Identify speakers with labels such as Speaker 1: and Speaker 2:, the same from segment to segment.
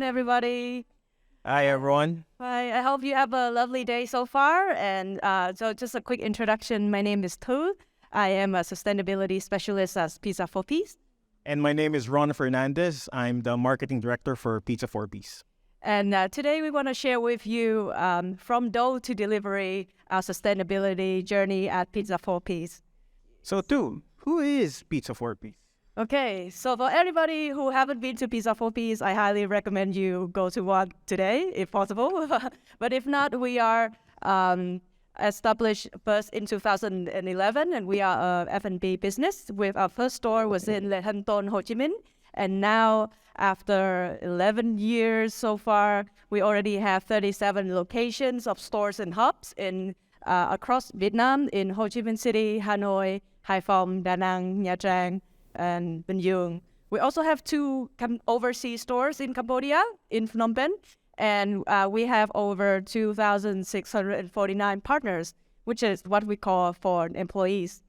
Speaker 1: everybody.
Speaker 2: Hi, everyone.
Speaker 1: Hi, I hope you have a lovely day so far. And so just a quick introduction. My name is Tu. I am a sustainability specialist at Pizza 4P's.
Speaker 2: And my name is Ron Fernandez. I'm the marketing director for Pizza 4P's.
Speaker 1: And today we want to share with you from dough to delivery, our sustainability journey at Pizza 4P's.
Speaker 2: So, Tu, who is Pizza 4P's?
Speaker 1: Okay, so for everybody who haven't been to Pizza 4P's, I highly recommend you go to one today, if possible. But if not, we are established first in 2011, and we are a F&B business. With our first store was in Le Hân Tôn, Ho Chi Minh, and now after 11 years so far, we already have 37 locations of stores and hubs in across Vietnam, in Ho Chi Minh City, Hanoi, Hải Phòng, Da Nang, Nha Trang, and Vuong. We also have two overseas stores in Cambodia, in Phnom Penh, and we have over 2,649 partners, which is what we call for employees.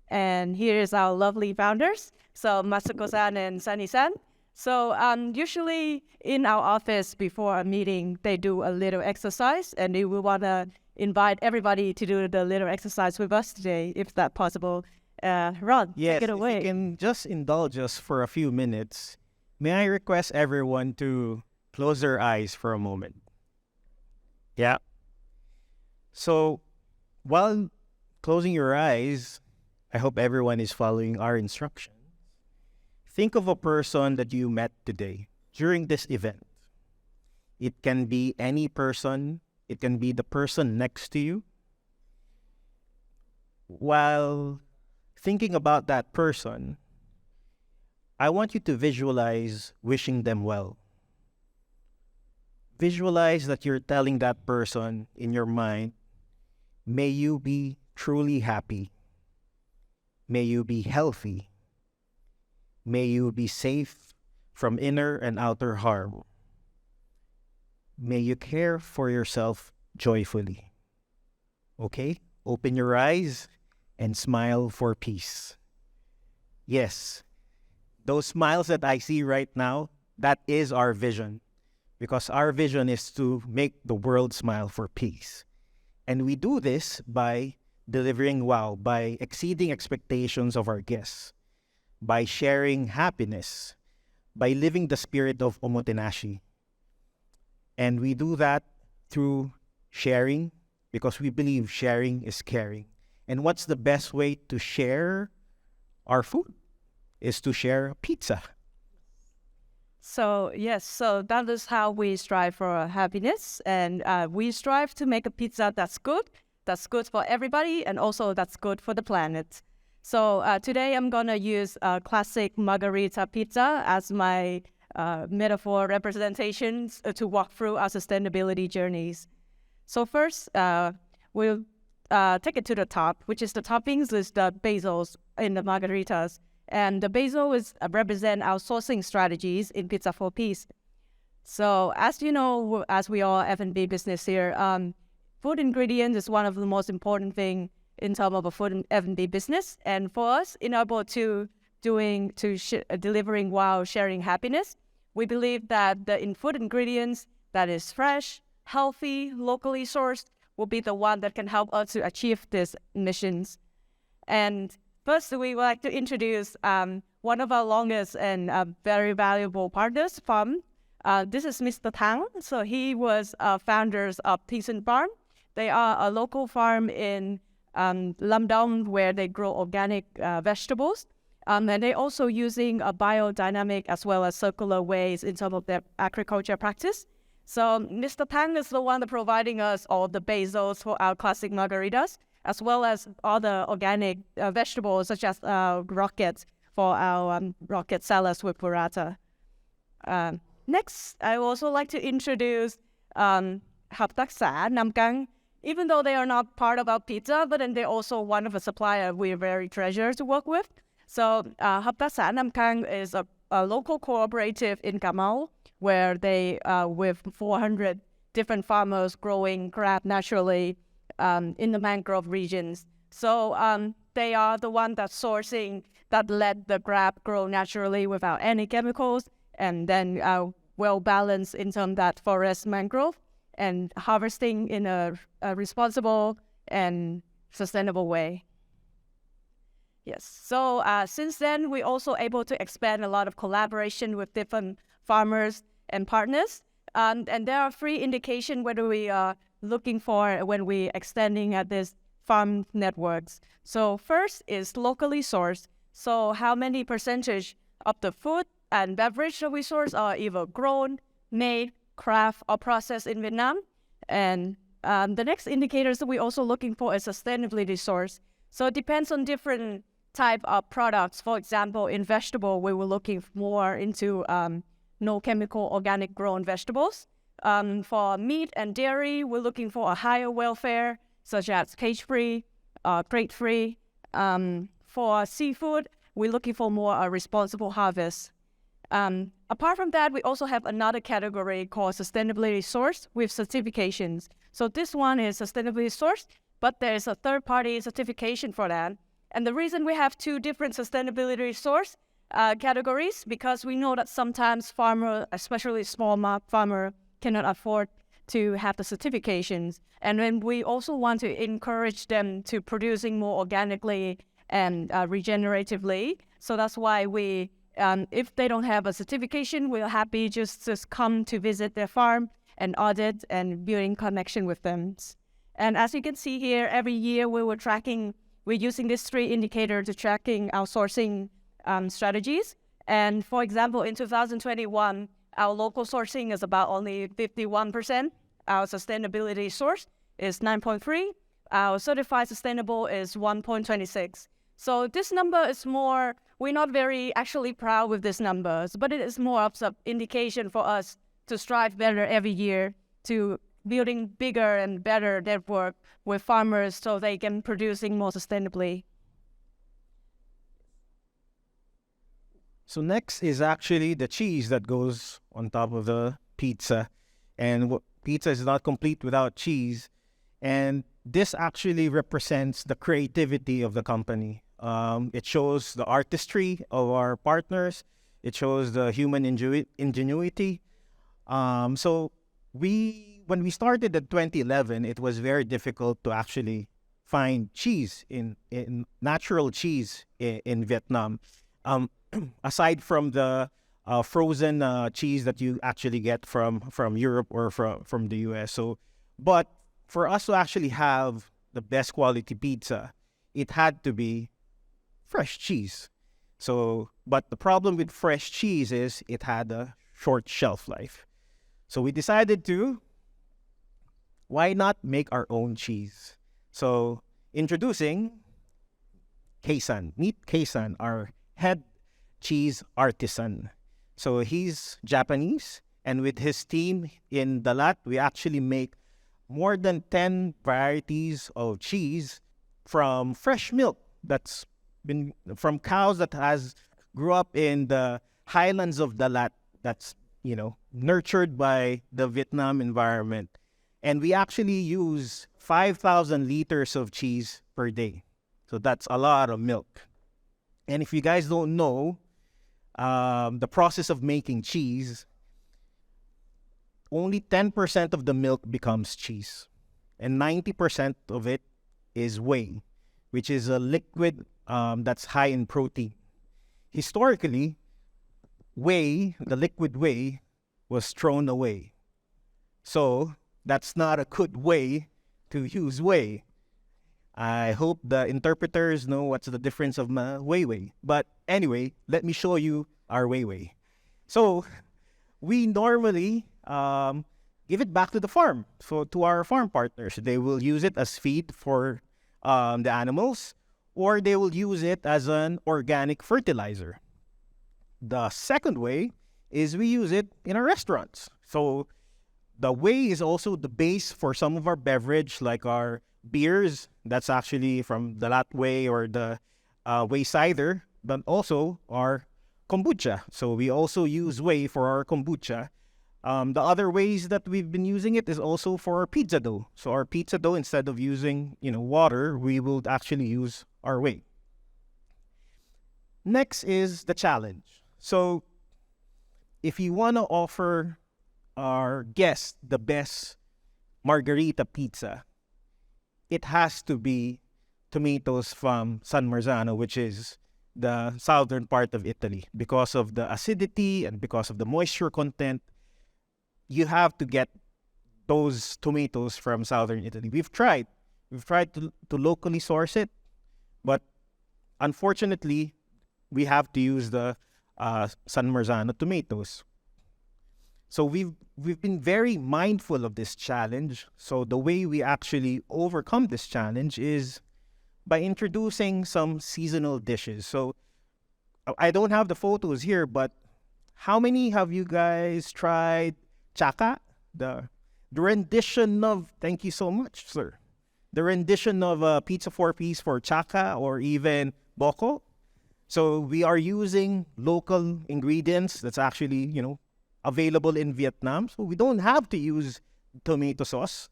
Speaker 1: And here is our lovely founders, so Masako-san and Sunny-san. So usually in our office before a meeting, they do a little exercise, and we want to invite everybody to do the little exercise with us today, if that's possible. Ron,
Speaker 2: Yes,
Speaker 1: take it away.
Speaker 2: if you can just indulge us for a few minutes, may I request everyone to close their eyes for a moment? Yeah. So, while closing your eyes, I hope everyone is following our instructions. Think of a person that you met today during this event. It can be any person. It can be the person next to you. While thinking about that person, I want you to visualize wishing them well. Visualize that you're telling that person in your mind, may you be truly happy. May you be healthy. May you be safe from inner and outer harm. May you care for yourself joyfully. Okay? Open your eyes and smile for peace. Yes, those smiles that I see right now, that is our vision. Because our vision is to make the world smile for peace. And we do this by delivering wow, by exceeding expectations of our guests, by sharing happiness, by living the spirit of omotenashi. And we do that through sharing, because we believe sharing is caring. And what's the best way to share our food? Is to share pizza.
Speaker 1: So yes, so that is how we strive for happiness, and we strive to make a pizza that's good for everybody, and also that's good for the planet. So today I'm gonna use a classic margarita pizza as my metaphor representations to walk through our sustainability journeys. So first, we'll take it to the top, which is the toppings is the basils in the margaritas. And the basil is represent our sourcing strategies in Pizza 4P's. So as you know, as we are F&B business here, food ingredients is one of the most important thing in terms of a food and F&B business. And for us, in order to delivering while sharing happiness, we believe that in food ingredients that is fresh, healthy, locally sourced will be the one that can help us to achieve these missions. And first, we would like to introduce one of our longest and very valuable partners from. This is Mr. Thang. So he was founders of Thyssen Farm. They are a local farm in Lam Dong where they grow organic vegetables. And they're also using a biodynamic as well as circular ways in terms of their agriculture practice. So Mr. Thang is the one that providing us all the basils for our classic margaritas, as well as other organic vegetables such as rockets for our rocket salads with burrata. Next, I would also like to introduce Hợp tác xã Nam Cang. Even though they are not part of our pizza, but then they're also one of the suppliers we are very treasured to work with. So Hợp tác xã Nam Cang is a local cooperative in Cà Mau, where they, with 400 different farmers growing crab naturally in the mangrove regions. So they are the one that's sourcing, that let the crab grow naturally without any chemicals. And then well balanced in terms of that forest mangrove and harvesting in a responsible and sustainable way. Yes, so since then, we're also able to expand a lot of collaboration with different farmers and partners. And there are three indications whether we are looking for when we're extending at this farm networks. So first is locally sourced. So how many percentage of the food and beverage that we source are either grown, made, craft, or processed in Vietnam. And the next indicators that we're also looking for is sustainability source. So it depends on different type of products. For example, in vegetable, we were looking more into no chemical organic grown vegetables. For meat and dairy, we're looking for a higher welfare, such as cage-free, crate-free. For seafood, we're looking for more responsible harvest. Apart from that, we also have another category called sustainability source with certifications. So this one is sustainability source, but there is a third-party certification for that. And the reason we have two different sustainability source categories, because we know that sometimes farmer, especially small farmer, cannot afford to have the certifications. And then we also want to encourage them to producing more organically and regeneratively. So that's why we, if they don't have a certification, we're happy just to come to visit their farm and audit and building connection with them. And as you can see here, every year we're using these three indicators to tracking our sourcing strategies. And for example, in 2021, our local sourcing is about only 51%. Our sustainability source is 9.3. Our certified sustainable is 1.26. So this number is more, we're not very actually proud with these numbers, but it is more of an indication for us to strive better every year to building bigger and better network with farmers so they can producing more sustainably.
Speaker 2: So next is actually the cheese that goes on top of the pizza. And pizza is not complete without cheese. And this actually represents the creativity of the company. It shows the artistry of our partners. It shows the human ingenuity. So when we started in 2011, it was very difficult to actually find cheese in natural cheese in Vietnam. Aside from the frozen cheese that you actually get from Europe or from the US. So, but for us to actually have the best quality pizza, it had to be fresh cheese. So, but the problem with fresh cheese is it had a short shelf life. So we decided to, why not make our own cheese? So introducing Keisan. Meet Keisan, our head cheese artisan. So he's Japanese, and with his team in Dalat, we actually make more than 10 varieties of cheese from fresh milk that's been from cows that grew up in the highlands of Dalat, that's nurtured by the Vietnam environment. And we actually use 5,000 liters of cheese per day. So that's a lot of milk. And if you guys don't know, the process of making cheese, only 10% of the milk becomes cheese. And 90% of it is whey, which is a liquid that's high in protein. Historically, whey, the liquid whey, was thrown away. So that's not a good way to use whey. I hope the interpreters know what's the difference of whey. But anyway, let me show you our whey. So we normally give it back to the farm. So to our farm partners, they will use it as feed for the animals, or they will use it as an organic fertilizer. The second way is we use it in our restaurants. So the whey is also the base for some of our beverage, like our beers. That's actually from the Lat Whey or the whey cider, but also our kombucha. So we also use whey for our kombucha. The other ways that we've been using it is also for our pizza dough. So our pizza dough, instead of using water, we will actually use our whey. Next is the challenge. So if you want to offer our guests the best margherita pizza, it has to be tomatoes from San Marzano, which is the southern part of Italy. Because of the acidity and because of the moisture content, you have to get those tomatoes from southern Italy. We've tried to locally source it, but unfortunately, we have to use the San Marzano tomatoes. So we've been very mindful of this challenge. So the way we actually overcome this challenge is by introducing some seasonal dishes. So I don't have the photos here, but how many have you guys tried chaka? The rendition of, thank you so much, sir. The rendition of pizza 4P's for chaka or even boko. So we are using local ingredients that's actually, available in Vietnam. So we don't have to use tomato sauce.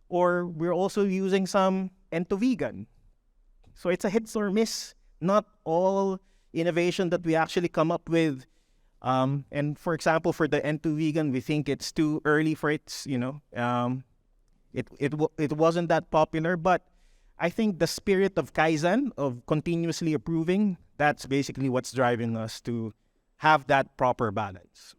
Speaker 2: Or we're also using some ento vegan. So it's a hit or miss. Not all innovation that we actually come up with. And for example, for the ento vegan, we think it's too early for it. It wasn't that popular. But I think the spirit of Kaizen, of continuously improving, that's basically what's driving us to have that proper balance.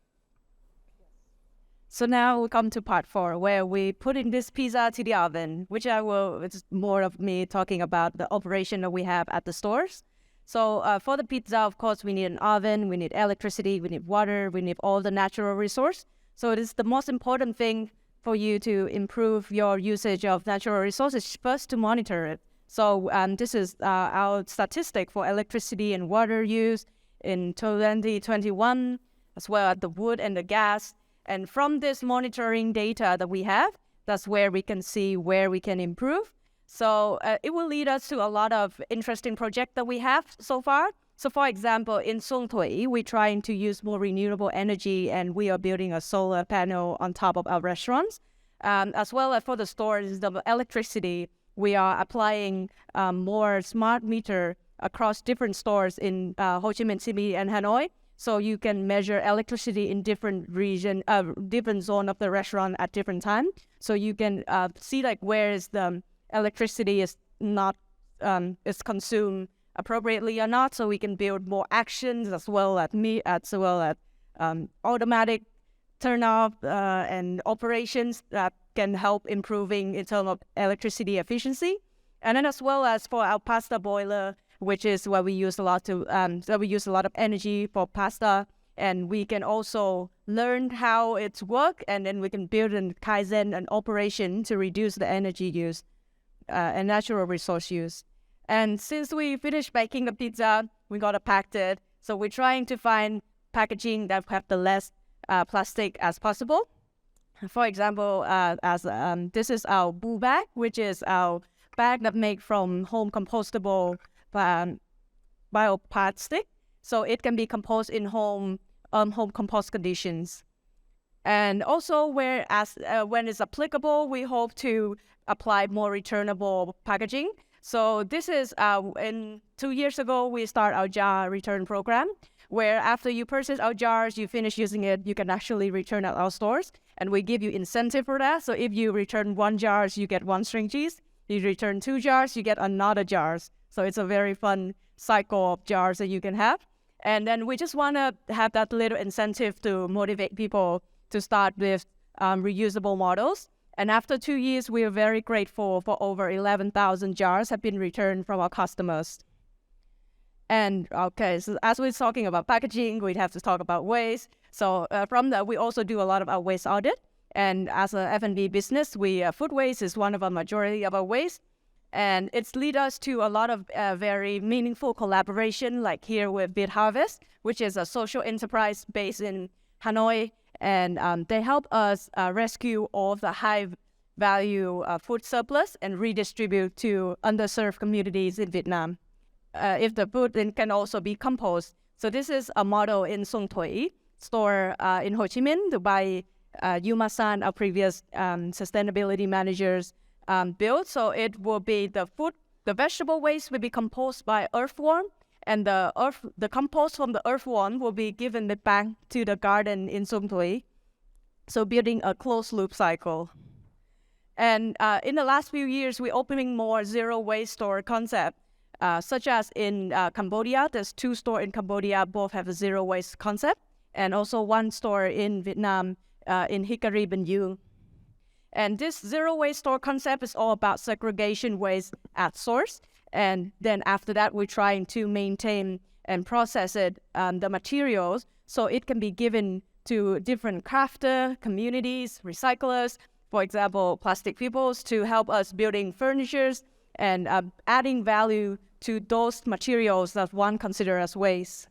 Speaker 1: So now we come to part 4, where we put in this pizza to the oven, which it's more of me talking about the operation that we have at the stores. So for the pizza, of course, we need an oven, we need electricity, we need water, we need all the natural resource. So it is the most important thing for you to improve your usage of natural resources, first to monitor it. So this is our statistic for electricity and water use in 2021, as well as the wood and the gas. And from this monitoring data that we have, that's where we can see where we can improve. So it will lead us to a lot of interesting projects that we have so far. So for example, in Xuong Thuy, we're trying to use more renewable energy, and we are building a solar panel on top of our restaurants. As well as for the stores, the electricity, we are applying more smart meter across different stores in Ho Chi Minh City and Hanoi. So you can measure electricity in different region, different zone of the restaurant at different time. So you can see where is the electricity is not is consumed appropriately or not. So we can build more actions as well as automatic turn off and operations that can help improving in terms of electricity efficiency. And then as well as for our pasta boiler, which is where we use a lot of energy for pasta, and we can also learn how it's work, and then we can build a Kaizen and operation to reduce the energy use and natural resource use. And since we finished baking the pizza, we gotta pack it. So we're trying to find packaging that have the less plastic as possible. For example, this is our boo bag, which is our bag that made from home compostable bioplastic, so it can be composed in home compost conditions. And also, when it's applicable, we hope to apply more returnable packaging. So this is in 2 years ago, we start our jar return program, where after you purchase our jars, you finish using it, you can actually return at our stores, and we give you incentive for that. So if you return 1 jar, you get 1 string cheese. You return 2 jars, you get another jars. So it's a very fun cycle of jars that you can have. And then we just want to have that little incentive to motivate people to start with reusable models. And after 2 years, we are very grateful for over 11,000 jars have been returned from our customers. And okay, so as we're talking about packaging, we'd have to talk about waste. So from that, we also do a lot of our waste audit. And as a F&B business, food waste is one of our majority of our waste. And it's lead us to a lot of very meaningful collaboration, like here with Viet Harvest, which is a social enterprise based in Hanoi. And they help us rescue all the high-value food surplus and redistribute to underserved communities in Vietnam. If the food then can also be composted. So this is a model in Xuong Thuy store in Ho Chi Minh by Yuma-san, our previous sustainability managers, built. So it will be the vegetable waste will be composed by earthworm, And the compost from the earthworm will be given back to the garden in Sum Thuy. So building a closed loop cycle. And in the last few years, we're opening more zero waste store concept, such as in Cambodia. There's 2 stores in Cambodia, both have a zero waste concept, and also 1 store in Vietnam, in Hickory, Ben Vuong. And this zero waste store concept is all about segregation waste at source. And then after that, we're trying to maintain and process it, the materials, so it can be given to different crafter, communities, recyclers, for example, plastic peoples, to help us building furnitures and adding value to those materials that one consider as waste.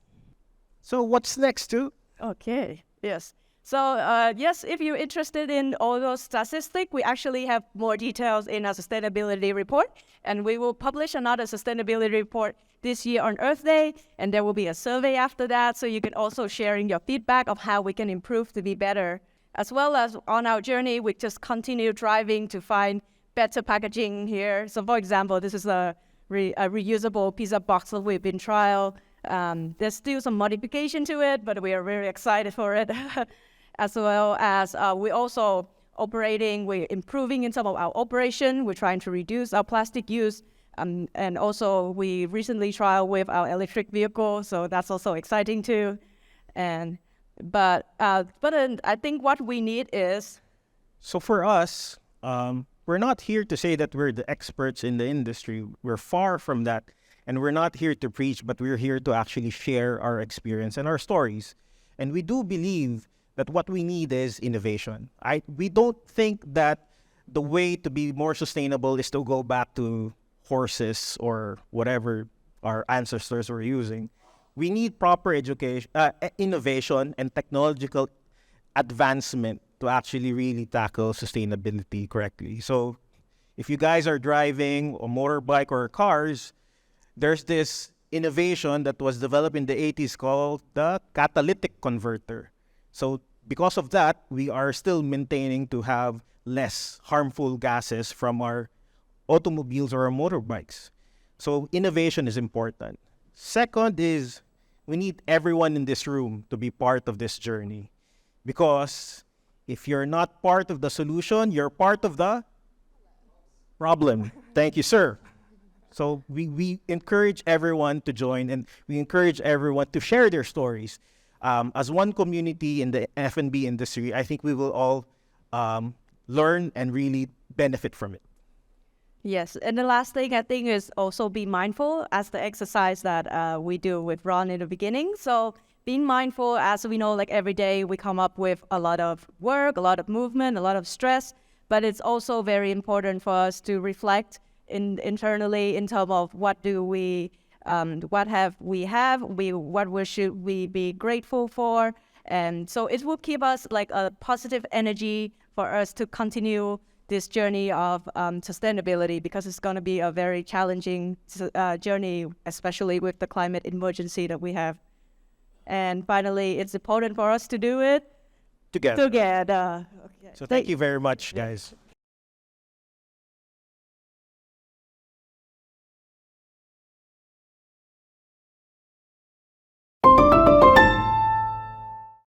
Speaker 2: So what's next, too?
Speaker 1: Okay, yes. So yes, if you're interested in all those statistics, we actually have more details in our sustainability report, and we will publish another sustainability report this year on Earth Day, and there will be a survey after that, so you can also sharing your feedback of how we can improve to be better. As well as on our journey, we just continue driving to find better packaging here. So for example, this is a reusable pizza box that we've been trial. There's still some modification to it, but we are very excited for it. As well as we're also we're improving in some of our operation. We're trying to reduce our plastic use. And also we recently trialed with our electric vehicle, so that's also exciting too. But I think what we need is...
Speaker 2: So for us, we're not here to say that we're the experts in the industry. We're far from that. And we're not here to preach, but we're here to actually share our experience and our stories. And we do believe that what we need is innovation. We don't think that the way to be more sustainable is to go back to horses or whatever our ancestors were using. We need proper education, innovation and technological advancement to actually really tackle sustainability correctly. So if you guys are driving a motorbike or cars, there's this innovation that was developed in the 80s called the catalytic converter. So because of that, we are still maintaining to have less harmful gases from our automobiles or our motorbikes. So innovation is important. Second is we need everyone in this room to be part of this journey. Because if you're not part of the solution, you're part of the problem. Thank you, sir. So we encourage everyone to join, and we encourage everyone to share their stories. As one community in the F&B industry, I think we will all learn and really benefit from it.
Speaker 1: Yes, and the last thing I think is also be mindful, as the exercise that we do with Ron in the beginning. So being mindful, as we know, like every day we come up with a lot of work, a lot of movement, a lot of stress, but it's also very important for us to reflect internally in terms of what should we be grateful for, and so it will keep us like a positive energy for us to continue this journey of sustainability, because it's going to be a very challenging journey, especially with the climate emergency that we have. And finally, it's important for us to do it together. Okay.
Speaker 2: So thank you very much, guys.